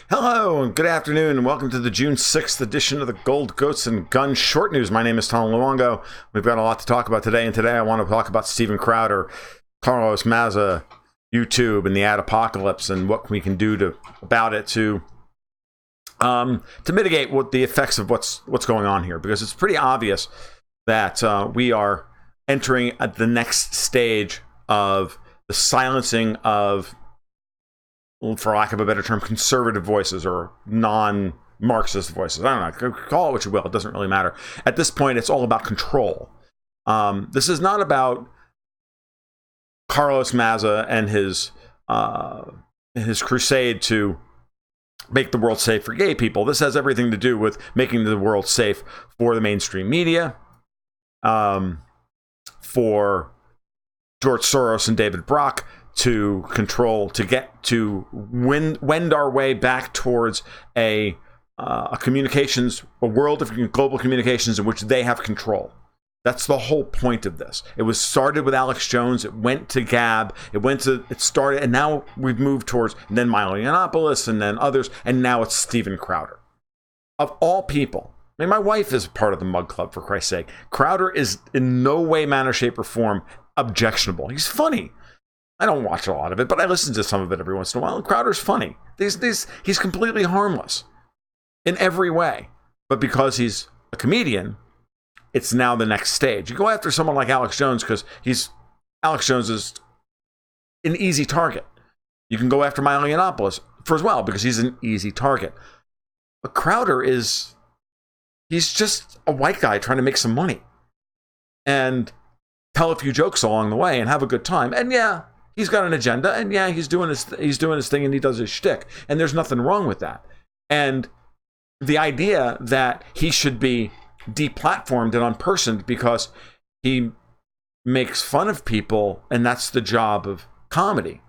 Hello and good afternoon and welcome to the June 6th edition of the Gold Goats and Guns Short News. My name is Tom Luongo. We've got a lot to talk about today, and today I want to talk about Steven Crowder, Carlos Maza, YouTube, and the ad apocalypse, and what we can do about it to mitigate what the effects of what's going on here, because it's pretty obvious that we are entering at the next stage of the silencing of, for lack of a better term, conservative voices or non-Marxist voices. I don't know, call it what you will, it doesn't really matter. At this point, it's all about control. This is not about Carlos Maza and his crusade to make the world safe for gay people. This has everything to do with making the world safe for the mainstream media, for George Soros and David Brock to control, to get to wend our way back towards a world of global communications in which they have control. That's the whole point of this. It was started with Alex Jones. It went to Gab. It started, and now we've moved towards, and then Milo Yiannopoulos, and then others, and now it's Steven Crowder. Of all people, I mean, my wife is part of the Mug Club, for Christ's sake. Crowder is in no way, manner, shape, or form objectionable. He's funny. I don't watch a lot of it, but I listen to some of it every once in a while. And Crowder's funny. He's completely harmless in every way. But because he's a comedian, it's now the next stage. You go after someone like Alex Jones because Alex Jones is an easy target. You can go after Milo Yiannopoulos as well because he's an easy target. But Crowder he's just a white guy trying to make some money and tell a few jokes along the way and have a good time. And yeah, he's got an agenda, and yeah, he's doing his thing, and he does his shtick, and there's nothing wrong with that. And the idea that he should be deplatformed and unpersoned because he makes fun of people, and that's the job of comedy,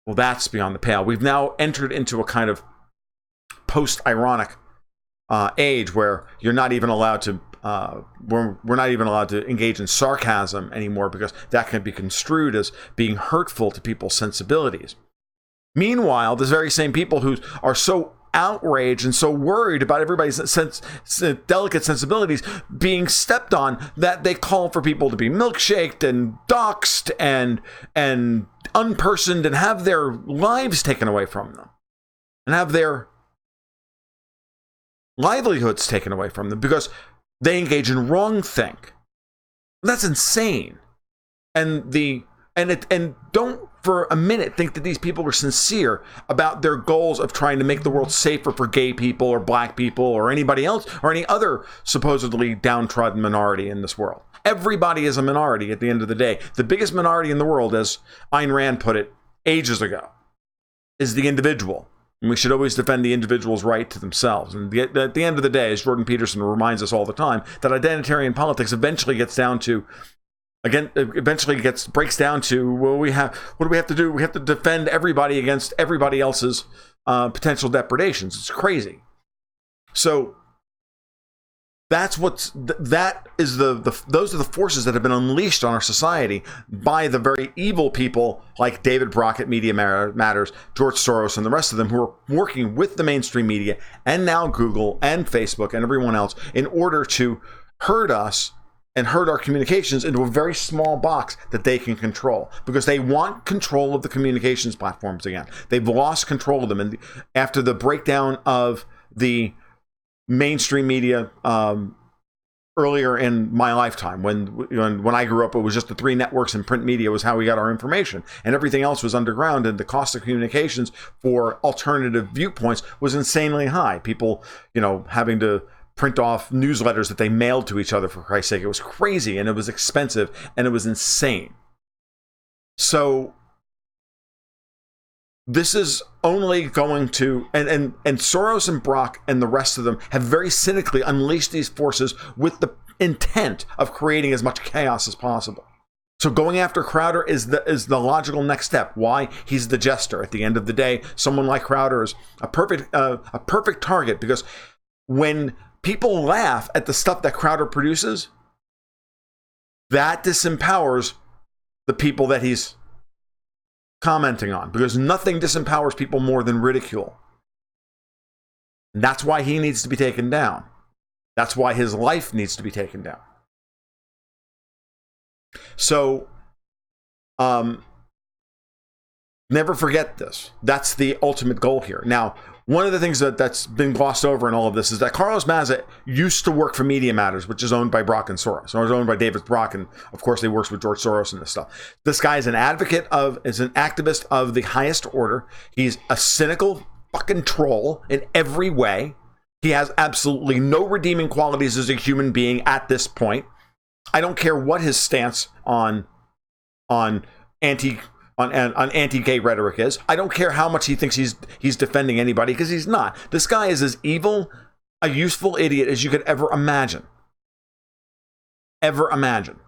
well, that's beyond the pale. We've now entered into a kind of post-ironic age where you're not even allowed to we're not even allowed to engage in sarcasm anymore because that can be construed as being hurtful to people's sensibilities. Meanwhile, the very same people who are so outraged and so worried about everybody's delicate sensibilities being stepped on that they call for people to be milkshaked and doxxed and unpersoned and have their lives taken away from them and have their livelihoods taken away from them because they engage in wrongthink. That's insane. And don't for a minute think that these people are sincere about their goals of trying to make the world safer for gay people or black people or anybody else or any other supposedly downtrodden minority in this world. Everybody is a minority at the end of the day. The biggest minority in the world, as Ayn Rand put it ages ago, is the individual. And we should always defend the individual's right to themselves. And at the end of the day, as Jordan Peterson reminds us all the time, that identitarian politics eventually breaks down to, well, what do we have to do? We have to defend everybody against everybody else's potential depredations. It's crazy. So those are the forces that have been unleashed on our society by the very evil people like David Brock at Media Matters, George Soros, and the rest of them who are working with the mainstream media and now Google and Facebook and everyone else in order to herd us and herd our communications into a very small box that they can control because they want control of the communications platforms again. They've lost control of them. And after the breakdown of the mainstream media earlier in my lifetime, when I grew up, it was just the three networks and print media was how we got our information, and everything else was underground, and the cost of communications for alternative viewpoints was insanely high. People, having to print off newsletters that they mailed to each other, for Christ's sake. It was crazy, and it was expensive, and it was insane. So this is only going to, and Soros and Brock and the rest of them have very cynically unleashed these forces with the intent of creating as much chaos as possible. So going after Crowder is the logical next step. Why? He's the jester. At the end of the day, someone like Crowder is a perfect target because when people laugh at the stuff that Crowder produces, that disempowers the people that he's commenting on, because nothing disempowers people more than ridicule. And that's why he needs to be taken down. That's why his life needs to be taken down. So, never forget this. That's the ultimate goal here. Now, one of the things that's been glossed over in all of this is that Carlos Maza used to work for Media Matters, which is owned by Brock and Soros. It was owned by David Brock, and of course, he works with George Soros and this stuff. This guy is an activist of the highest order. He's a cynical fucking troll in every way. He has absolutely no redeeming qualities as a human being at this point. I don't care what his stance on anti-gay rhetoric is. I don't care how much he thinks he's defending anybody, because he's not. This guy is as evil, a useful idiot as you could ever imagine. Ever imagine.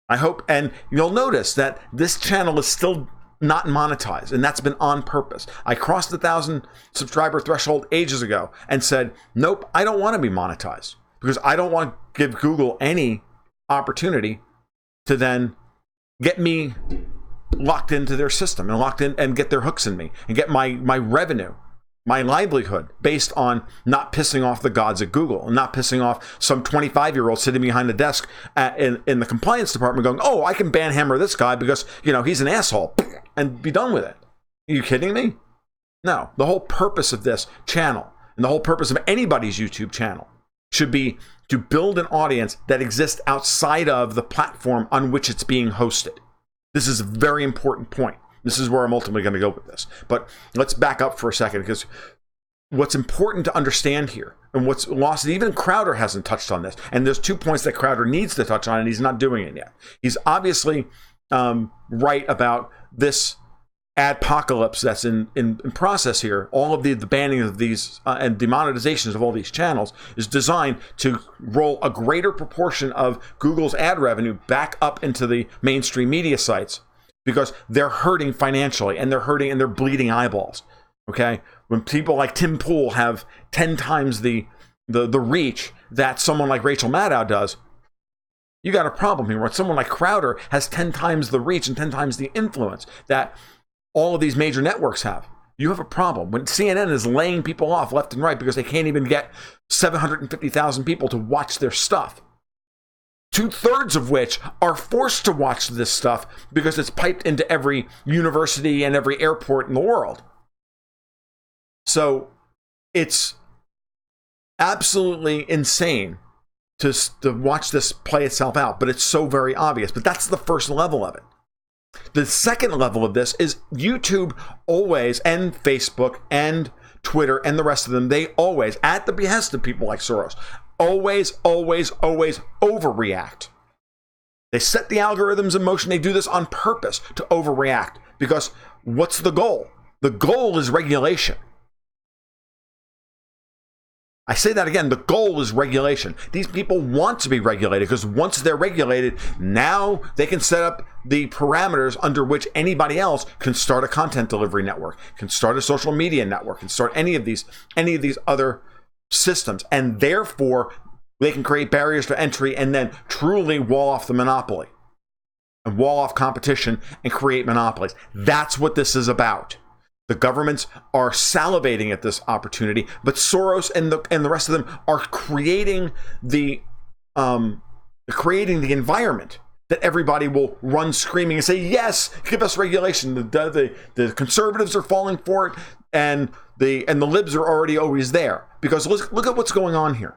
I hope, and you'll notice that this channel is still not monetized, and that's been on purpose. I crossed the 1,000 subscriber threshold ages ago and said, nope, I don't want to be monetized, because I don't want to give Google any opportunity to then get me locked into their system and locked in and get their hooks in me and get my revenue, my livelihood based on not pissing off the gods at Google and not pissing off some 25-year-old sitting behind the desk in the compliance department going, oh, I can banhammer this guy because, he's an asshole, and be done with it. Are you kidding me? No. The whole purpose of this channel and the whole purpose of anybody's YouTube channel should be to build an audience that exists outside of the platform on which it's being hosted. This is a very important point. This is where I'm ultimately going to go with this. But let's back up for a second, because what's important to understand here, and what's lost, even Crowder hasn't touched on this, and there's 2 points that Crowder needs to touch on, and he's not doing it yet. He's obviously right about this adpocalypse that's in process here. All of the banning of these and demonetizations of all these channels is designed to roll a greater proportion of Google's ad revenue back up into the mainstream media sites, because they're hurting financially, and they're bleeding eyeballs. Okay, when people like Tim Pool have 10 times the reach that someone like Rachel Maddow does, you got a problem here. When someone like Crowder has 10 times the reach and 10 times the influence that all of these major networks have, you have a problem. When CNN is laying people off left and right because they can't even get 750,000 people to watch their stuff, 2/3 of which are forced to watch this stuff because it's piped into every university and every airport in the world. So it's absolutely insane to watch this play itself out, but it's so very obvious. But that's the first level of it. The second level of this is YouTube always, and Facebook and Twitter and the rest of them, they always, at the behest of people like Soros, always overreact. They set the algorithms in motion. They do this on purpose to overreact, because what's the goal? The goal is regulation. I say that again, the goal is regulation. These people want to be regulated, because once they're regulated, now they can set up the parameters under which anybody else can start a content delivery network, can start a social media network, can start any of these other systems. And therefore, they can create barriers to entry and then truly wall off the monopoly and wall off competition and create monopolies. That's what this is about. The governments are salivating at this opportunity, but Soros and the rest of them are creating the environment that everybody will run screaming and say, yes, give us regulation. The conservatives are falling for it, and the libs are already always there. Because look at what's going on here.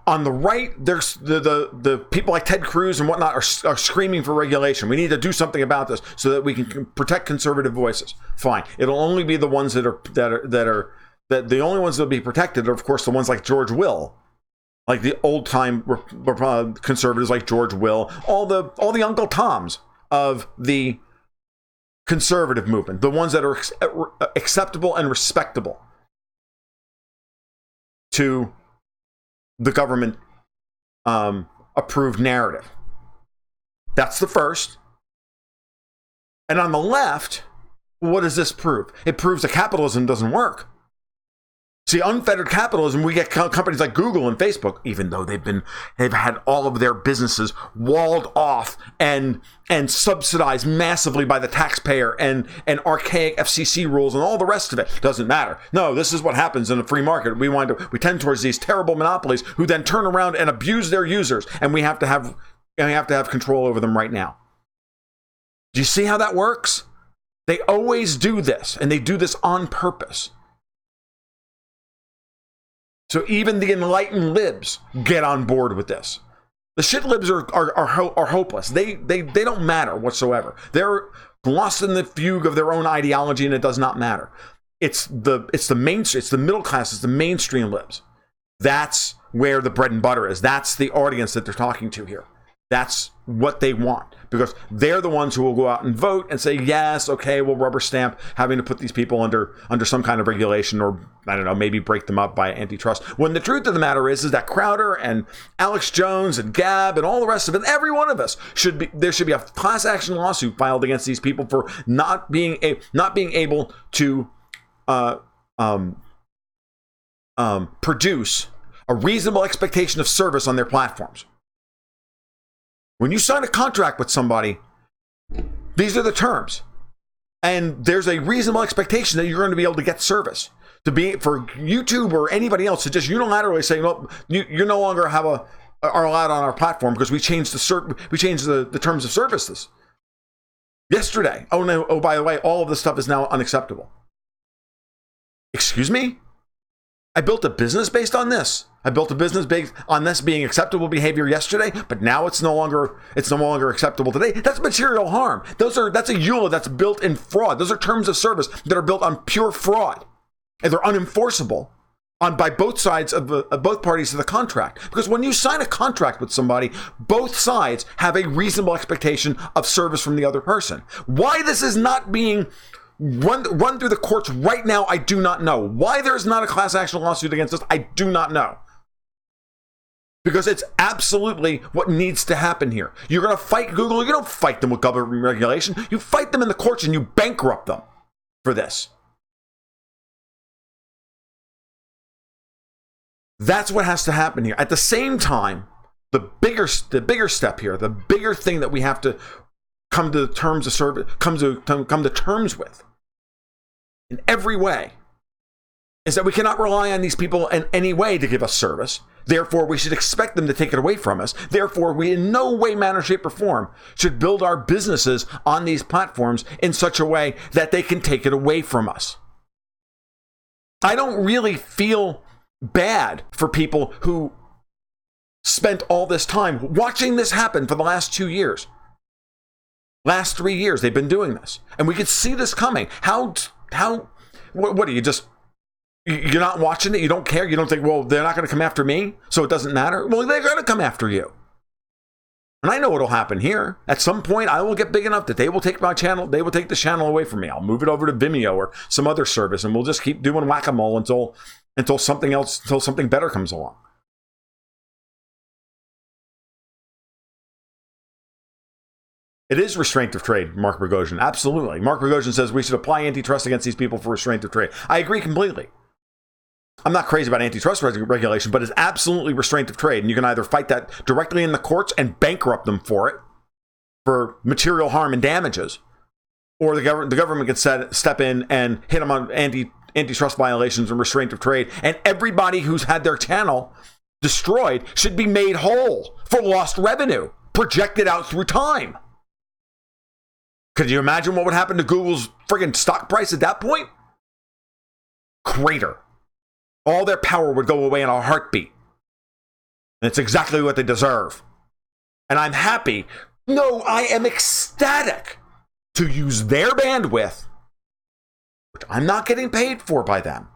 On the right, there's the people like Ted Cruz and whatnot are screaming for regulation. We need to do something about this so that we can protect conservative voices. Fine. It'll only be the ones that the only ones that'll be protected are, of course, the ones like George Will, like the old time conservatives like George Will, all the Uncle Toms of the conservative movement, the ones that are acceptable and respectable to the government approved narrative. That's the first. And on the left, what does this prove? It proves that capitalism doesn't work. See, unfettered capitalism, we get companies like Google and Facebook, even though they've had all of their businesses walled off and subsidized massively by the taxpayer and archaic FCC rules and all the rest of it. Doesn't matter. No, this is what happens in a free market. We tend towards these terrible monopolies who then turn around and abuse their users, and we have to have control over them right now. Do you see how that works? They always do this, and they do this on purpose. So even the enlightened libs get on board with this. The shit libs are hopeless. They don't matter whatsoever. They're lost in the fugue of their own ideology, and it does not matter. It's the middle class. It's the mainstream libs. That's where the bread and butter is. That's the audience that they're talking to here. That's what they want, because they're the ones who will go out and vote and say, yes, okay, we'll rubber stamp having to put these people under some kind of regulation, or I don't know, maybe break them up by antitrust. When the truth of the matter is that Crowder and Alex Jones and Gab and all the rest of it, every one of us there should be a class action lawsuit filed against these people for not being able to produce a reasonable expectation of service on their platforms. When you sign a contract with somebody, these are the terms. And there's a reasonable expectation that you're going to be able to get service. For YouTube or anybody else to just unilaterally say, no, you no longer are allowed on our platform because we changed the terms of services. Yesterday. Oh, no. Oh, by the way, all of this stuff is now unacceptable. Excuse me? I built a business based on this. I built a business based on this being acceptable behavior yesterday, but now it's no longer acceptable today. That's material harm. That's a EULA that's built in fraud. Those are terms of service that are built on pure fraud, and they're unenforceable by both sides of both parties of the contract. Because when you sign a contract with somebody, both sides have a reasonable expectation of service from the other person. Why this is not being run through the courts right now, I do not know. Why there's not a class action lawsuit against us, I do not know. Because it's absolutely what needs to happen here. You're going to fight Google. You don't fight them with government regulation. You fight them in the courts and you bankrupt them for this. That's what has to happen here. At the same time, the bigger step here, the bigger thing that we have to come to terms of service, come to terms with in every way, is that we cannot rely on these people in any way to give us service. Therefore, we should expect them to take it away from us. Therefore, we in no way, manner, shape, or form should build our businesses on these platforms in such a way that they can take it away from us. I don't really feel bad for people who spent all this time watching this happen for the last 2 years. Last 3 years, they've been doing this. And we could see this coming. What are you just... You're not watching it? You don't care? You don't think, well, they're not going to come after me, so it doesn't matter? Well, they're going to come after you. And I know what'll happen here. At some point, I will get big enough that they will take my channel. They will take the channel away from me. I'll move it over to Vimeo or some other service, and we'll just keep doing whack-a-mole until something better comes along. It is restraint of trade, Mark Bogosian. Absolutely. Mark Bogosian says we should apply antitrust against these people for restraint of trade. I agree completely. I'm not crazy about antitrust regulation, but it's absolutely restraint of trade. And you can either fight that directly in the courts and bankrupt them for it, for material harm and damages, or the government can step in and hit them on antitrust violations and restraint of trade. And everybody who's had their channel destroyed should be made whole for lost revenue, projected out through time. Could you imagine what would happen to Google's friggin' stock price at that point? Crater. All their power would go away in a heartbeat. And it's exactly what they deserve. And I'm happy. No, I am ecstatic to use their bandwidth, which I'm not getting paid for by them,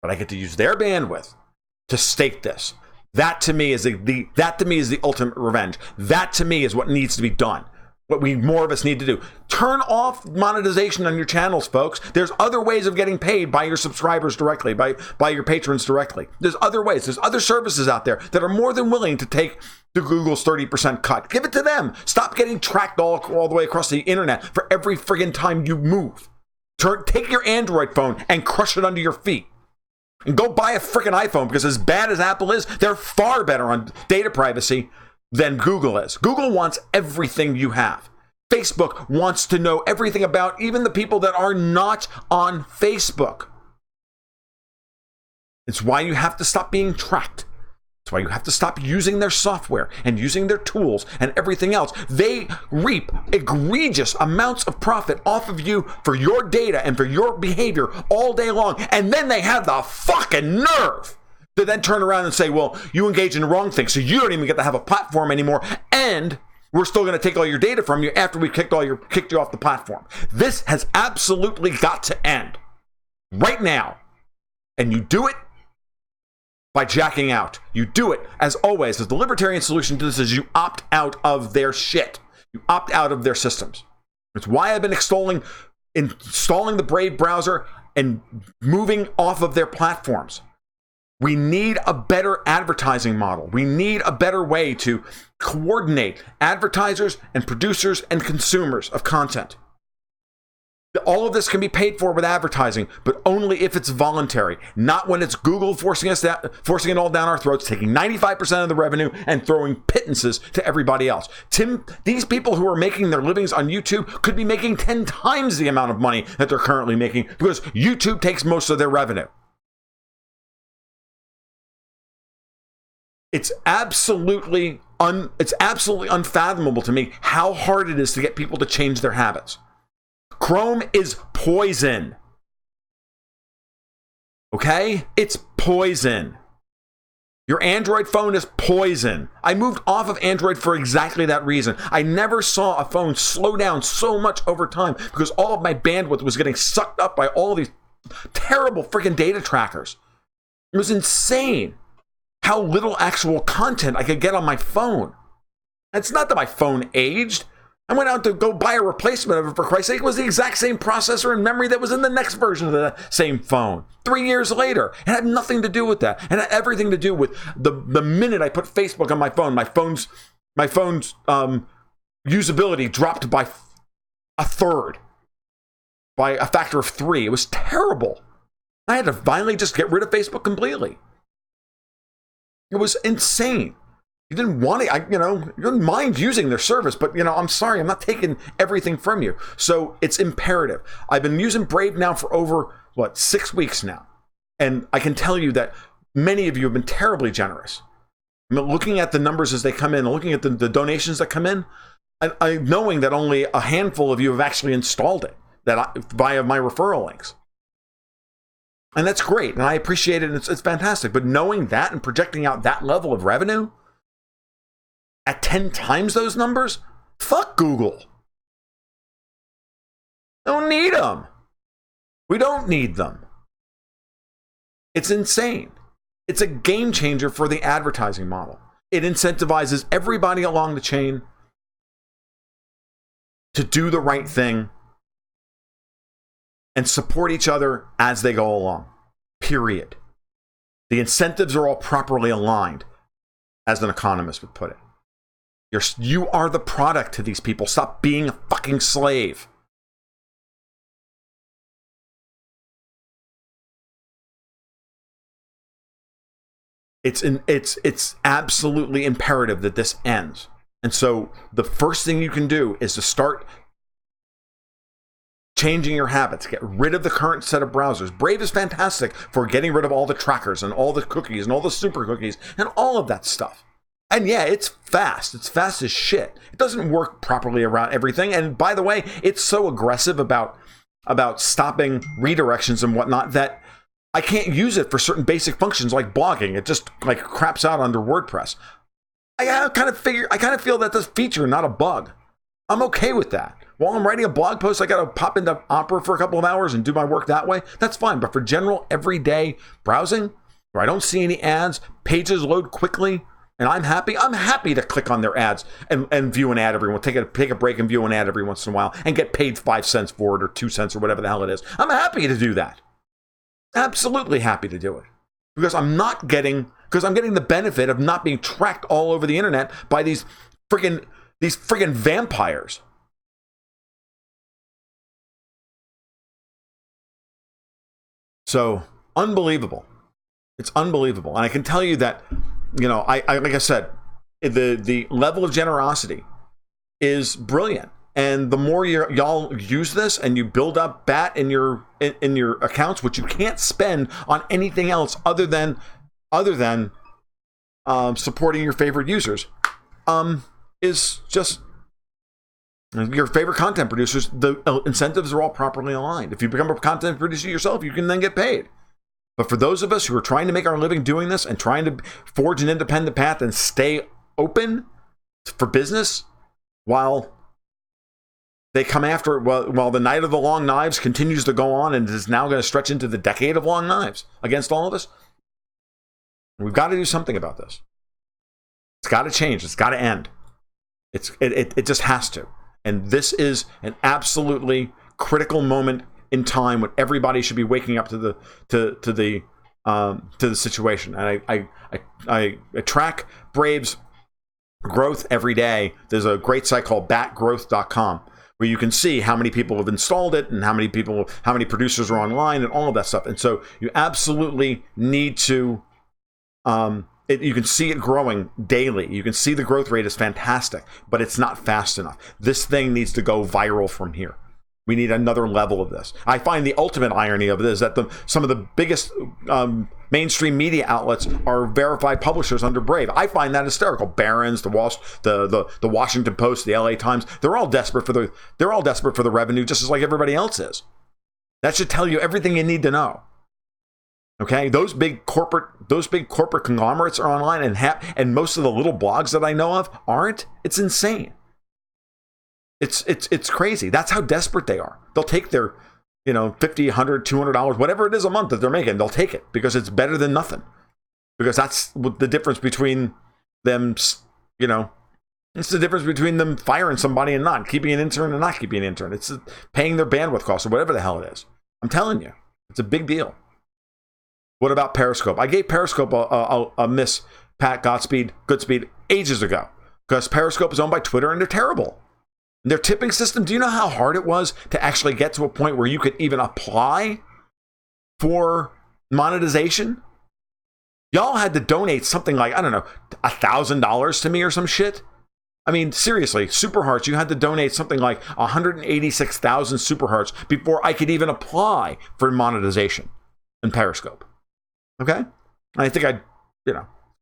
but I get to use their bandwidth to stake this. That to me is the ultimate revenge. That to me is what needs to be done. What more of us need to do. Turn off monetization on your channels, folks. There's other ways of getting paid by your subscribers directly, by your patrons directly. There's other ways. There's other services out there that are more than willing to take the Google's 30% cut. Give it to them. Stop getting tracked all the way across the internet for every friggin' time you move. Take your Android phone and crush it under your feet. And go buy a freaking iPhone, because as bad as Apple is, they're far better on data privacy than Google is. Google wants everything you have. Facebook wants to know everything about even the people that are not on Facebook. It's why you have to stop being tracked. It's why you have to stop using their software and using their tools and everything else. They reap egregious amounts of profit off of you for your data and for your behavior all day long. And then they have the fucking nerve to then turn around and say, well, you engage in the wrong thing, so you don't even get to have a platform anymore. And we're still going to take all your data from you after we kicked you off the platform. This has absolutely got to end right now. And you do it by jacking out. You do it, as always, as the libertarian solution to this is you opt out of their shit. You opt out of their systems. It's why I've been installing the Brave browser and moving off of their platforms. We need a better advertising model. We need a better way to coordinate advertisers and producers and consumers of content. All of this can be paid for with advertising, but only if it's voluntary, not when it's Google forcing it all down our throats, taking 95% of the revenue and throwing pittances to everybody else. These people who are making their livings on YouTube could be making 10 times the amount of money that they're currently making because YouTube takes most of their revenue. It's absolutely unfathomable to me how hard it is to get people to change their habits. Chrome is poison. Okay? It's poison. Your Android phone is poison. I moved off of Android for exactly that reason. I never saw a phone slow down so much over time because all of my bandwidth was getting sucked up by all these terrible freaking data trackers. It was insane how little actual content I could get on my phone. It's not that my phone aged. I went out to go buy a replacement of it, for Christ's sake. It was the exact same processor and memory that was in the next version of the same phone. 3 years later. It had nothing to do with that. It had everything to do with the minute I put Facebook on my phone's usability dropped by a third. By a factor of 3. It was terrible. I had to finally just get rid of Facebook completely. It was insane. You didn't want it, you didn't mind using their service, but, I'm sorry, I'm not taking everything from you. So it's imperative. I've been using Brave now for over, 6 weeks now. And I can tell you that many of you have been terribly generous. I mean, looking at the numbers as they come in, looking at the donations that come in, and knowing that only a handful of you have actually installed it via my referral links. And that's great, and I appreciate it, and it's fantastic. But knowing that and projecting out that level of revenue at 10 times those numbers? Fuck Google. Don't need them. We don't need them. It's insane. It's a game changer for the advertising model. It incentivizes everybody along the chain to do the right thing and support each other as they go along. Period. The incentives are all properly aligned, as an economist would put it. You are the product to these people. Stop being a fucking slave. It's absolutely imperative that this ends. And so the first thing you can do is to start changing your habits. Get rid of the current set of browsers. Brave is fantastic for getting rid of all the trackers and all the cookies and all the super cookies and all of that stuff. And yeah, it's fast. It's fast as shit. It doesn't work properly around everything. And by the way, it's so aggressive about stopping redirections and whatnot that I can't use it for certain basic functions like blogging. It just craps out under WordPress. I kind of feel that this feature, not a bug. I'm okay with that. While I'm writing a blog post, I got to pop into Opera for a couple of hours and do my work that way. That's fine. But for general everyday browsing, where I don't see any ads, pages load quickly, and I'm happy to click on their ads and view an ad every once, take a break and view an ad every once in a while and get paid 5 cents for it or 2 cents or whatever the hell it is. I'm happy to do that. Absolutely happy to do it. Because I'm getting the benefit of not being tracked all over the internet by these friggin' vampires. So, unbelievable. It's unbelievable. And I can tell you that, you know, I like I said, the level of generosity is brilliant. And the more y'all use this and you build up BAT in your accounts, which you can't spend on anything else other than supporting your favorite users, is just your favorite content producers. The incentives are all properly aligned. If you become a content producer yourself, you can then get paid. But for those of us who are trying to make our living doing this and trying to forge an independent path and stay open for business while they come after, while the night of the long knives continues to go on and is now going to stretch into the decade of long knives against all of us, we've got to do something about this. It's got to change. It's got to end. It just has to. And this is an absolutely critical moment in time when everybody should be waking up to the situation. And I track Brave's growth every day. There's a great site called batgrowth.com where you can see how many people have installed it and how many producers are online and all of that stuff. And so you absolutely need to, you can see it growing daily. You can see the growth rate is fantastic, but it's not fast enough. This thing needs to go viral from here. We need another level of this. I find the ultimate irony of it is that some of the biggest mainstream media outlets are verified publishers under Brave. I find that hysterical. Barron's, the Washington Post, the LA Times, they're all desperate for the revenue, just as like everybody else is. That should tell you everything you need to know. Okay, those big corporate conglomerates are online, and most of the little blogs that I know of aren't. It's insane. It's crazy. That's how desperate they are. They'll take their, $50, $100, $200, whatever it is a month that they're making. They'll take it because it's better than nothing. Because that's the difference between them. It's the difference between them firing somebody and not keeping an intern and not keeping an intern. It's paying their bandwidth costs or whatever the hell it is. I'm telling you, it's a big deal. What about Periscope? I gave Periscope a miss, Pat Goodspeed, ages ago because Periscope is owned by Twitter and they're terrible. Their tipping system, do you know how hard it was to actually get to a point where you could even apply for monetization? Y'all had to donate something like, I don't know, $1,000 to me or some shit. I mean, seriously, Super Hearts, you had to donate something like 186,000 Super Hearts before I could even apply for monetization in Periscope. Okay? And I think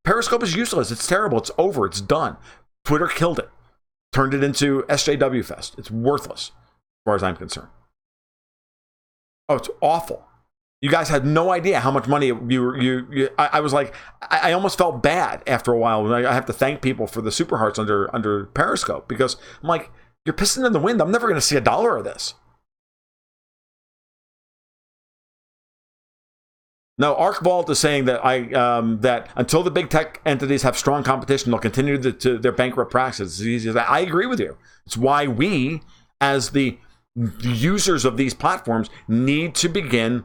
Periscope is useless. It's terrible. It's over. It's done. Twitter killed it. Turned it into SJW Fest. It's worthless, as far as I'm concerned. Oh, it's awful. You guys had no idea how much money I was like, I almost felt bad after a while. I have to thank people for the Super Hearts under Periscope because I'm like, you're pissing in the wind. I'm never going to see $1 of this. No, ArcVault is saying that that until the big tech entities have strong competition, they'll continue to their bankrupt practices. I agree with you. It's why we, as the users of these platforms, need to begin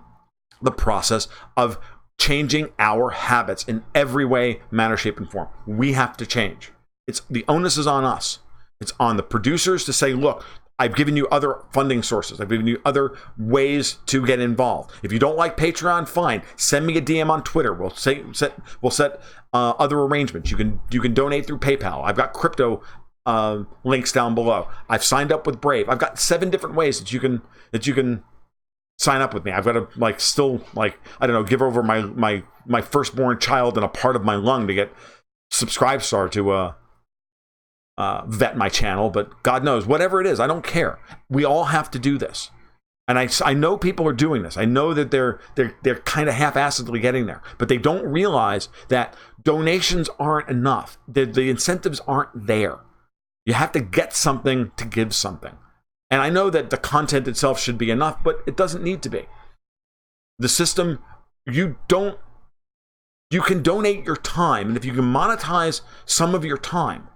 the process of changing our habits in every way, manner, shape, and form. We have to change. The onus is on us. It's on the producers to say, look, I've given you other funding sources. I've given you other ways to get involved. If you don't like Patreon, fine. Send me a DM on Twitter. We'll set other arrangements. You can donate through PayPal. I've got crypto links down below. I've signed up with Brave. I've got 7 different ways that you can sign up with me. I've got to give over my firstborn child and a part of my lung to get Subscribestar to vet my channel, but God knows, whatever it is, I don't care. We all have to do this. And I know people are doing this. I know that they're kind of half-assedly getting there, but they don't realize that donations aren't enough. The incentives aren't there. You have to get something to give something. And I know that the content itself should be enough, but it doesn't need to be. The system, you can donate your time, and if you can monetize some of your time,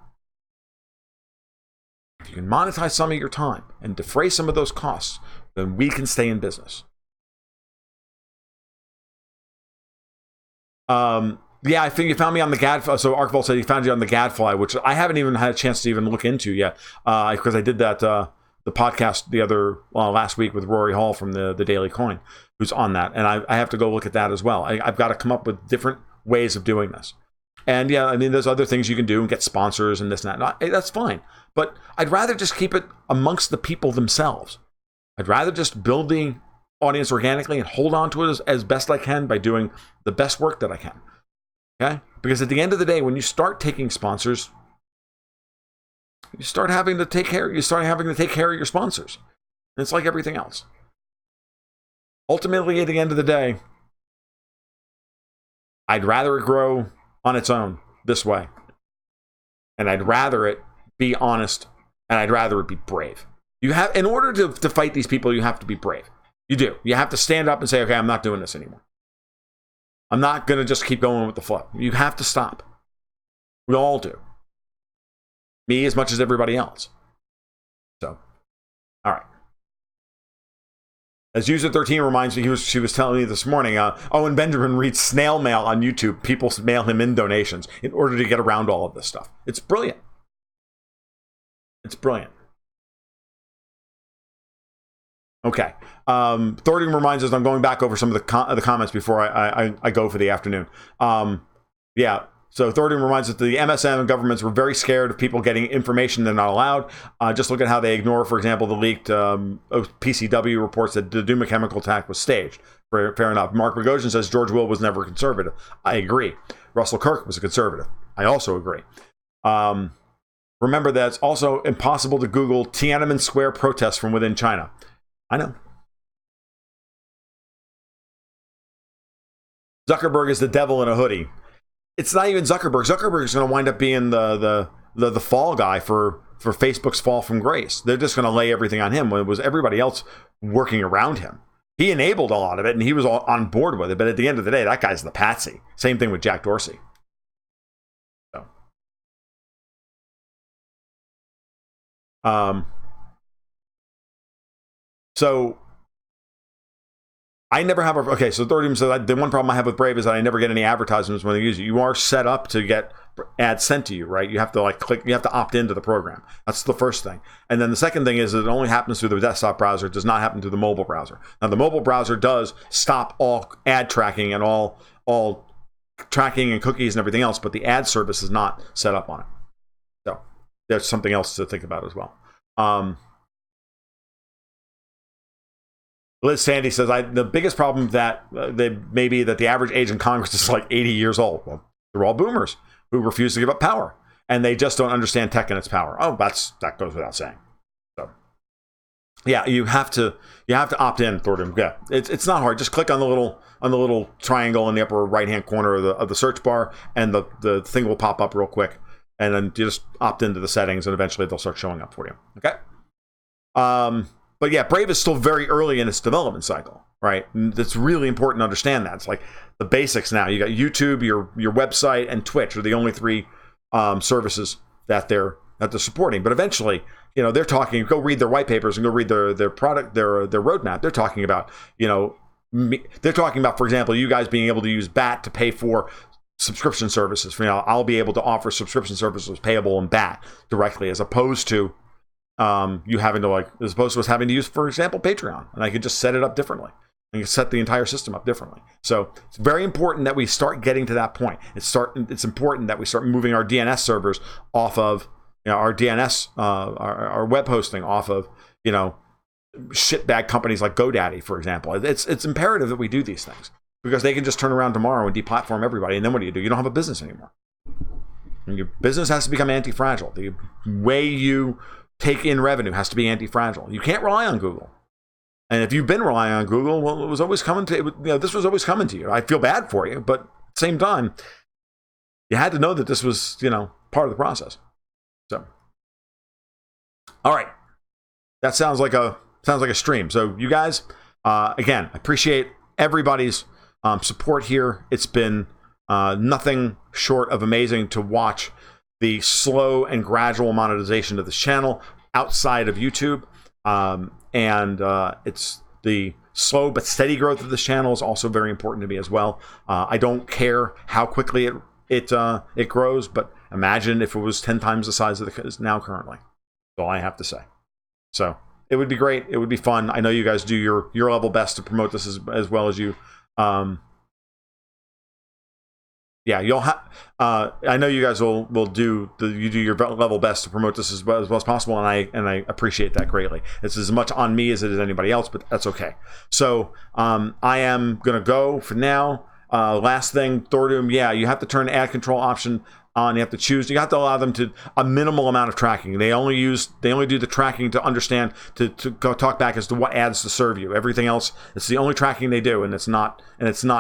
and defray some of those costs, then we can stay in business. Yeah, I think you found me on the Gadfly. So ArcVault said he found you on the Gadfly, which I haven't even had a chance to even look into yet, because I did that the podcast the other last week with Rory Hall from the Daily Coin, who's on that, and I have to go look at that as well. I've got to come up with different ways of doing this. And yeah, I mean, there's other things you can do and get sponsors and this and that. That's fine. But I'd rather just keep it amongst the people themselves. I'd rather just build the audience organically and hold on to it as best I can by doing the best work that I can. Okay? Because at the end of the day, when you start taking sponsors, you start having to take care of your sponsors. And it's like everything else. Ultimately, at the end of the day, I'd rather it grow on its own this way. And I'd rather it be honest, and I'd rather it be brave. You have, in order to fight these people, you have to be brave. You do. You have to stand up and say, okay, I'm not doing this anymore. I'm not going to just keep going with the flow. You have to stop. We all do. Me as much as everybody else. So, all right. As user 13 reminds me, she was telling me this morning, Owen Benjamin reads snail mail on YouTube. People mail him in donations in order to get around all of this stuff. It's brilliant. It's brilliant. Okay. Thordium reminds us, I'm going back over some of the comments before I go for the afternoon. Yeah. So Thordium reminds us that the MSM governments were very scared of people getting information they're not allowed. Just look at how they ignore, for example, the leaked PCW reports that the Duma chemical attack was staged. Fair enough. Mark Bogosian says George Will was never conservative. I agree. Russell Kirk was a conservative. I also agree. Remember that it's also impossible to Google Tiananmen Square protests from within China. I know. Zuckerberg is the devil in a hoodie. It's not even Zuckerberg. Zuckerberg's going to wind up being the fall guy for Facebook's fall from grace. They're just going to lay everything on him when it was everybody else working around him. He enabled a lot of it, and he was all on board with it. But at the end of the day, that guy's the patsy. Same thing with Jack Dorsey. So I never have so Thordium says the one problem I have with Brave is that I never get any advertisements when they use it. You are set up to get ads sent to you, right? You have to click, you have to opt into the program. That's the first thing. And then the second thing is that it only happens through the desktop browser. It does not happen through the mobile browser. Now the mobile browser does stop all ad tracking and all tracking and cookies and everything else, but the ad service is not set up on it. So there's something else to think about as well. Liz Sandy says, the biggest problem that may be that the average age in Congress is like 80 years old. Well, they're all boomers who refuse to give up power, and they just don't understand tech and its power. Oh, that goes without saying. So, yeah, you have to opt in, Thordium. Yeah, it's not hard. Just click on the little triangle in the upper right hand corner of the search bar, and the thing will pop up real quick, and then you just opt into the settings, and eventually they'll start showing up for you. Okay. But yeah, Brave is still very early in its development cycle, right? And it's really important to understand that. It's like the basics now. You got YouTube, your website, and Twitch are the only three services that they're supporting. But eventually, they're talking. Go read their white papers and go read their product, their roadmap. They're talking about, they're talking about, for example, you guys being able to use BAT to pay for subscription services. I'll be able to offer subscription services payable in BAT directly, as opposed to you having to as opposed to us having to use, for example, Patreon, and I could just set it up differently. I can set the entire system up differently. So it's very important that we start getting to that point. It's important that we start moving our DNS servers off of our DNS, our web hosting off of shitbag companies like GoDaddy, for example. It's imperative that we do these things because they can just turn around tomorrow and deplatform everybody, and then what do? You don't have a business anymore. And your business has to become anti-fragile. The way you take in revenue has to be anti-fragile. You can't rely on Google. And if you've been relying on Google, well, it was always coming to this was always coming to you. I feel bad for you, but at the same time, you had to know that this was, part of the process. So, all right, that sounds like a stream. So you guys, again, I appreciate everybody's support here. It's been nothing short of amazing to watch the slow and gradual monetization of this channel outside of YouTube. And it's the slow but steady growth of this channel is also very important to me as well. I don't care how quickly it grows, but imagine if it was 10 times the size of it is now currently. That's all I have to say. So it would be great. It would be fun. I know you guys do your level best to promote this as well as you. Yeah, you'll have. I know you guys will do you do your level best to promote this as well as possible, and I appreciate that greatly. It's as much on me as it is anybody else, but that's okay. So I am gonna go for now. Last thing, Thordoom. Yeah, you have to turn ad control option on. You have to choose. You have to allow them to a minimal amount of tracking. They only do the tracking to understand to go talk back as to what ads to serve you. Everything else, it's the only tracking they do, and it's not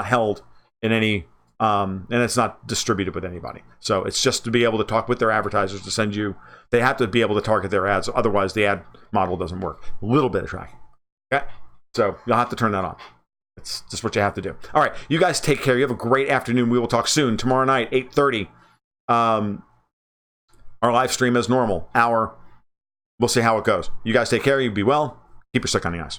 held in any. And it's not distributed with anybody. So it's just to be able to talk with their advertisers to send you. They have to be able to target their ads. Otherwise, the ad model doesn't work. A little bit of tracking. Okay. So you'll have to turn that on. It's just what you have to do. All right. You guys take care. You have a great afternoon. We will talk soon. Tomorrow night, 8:30. Our live stream as normal. We'll see how it goes. You guys take care. You be well. Keep your stick on the ice.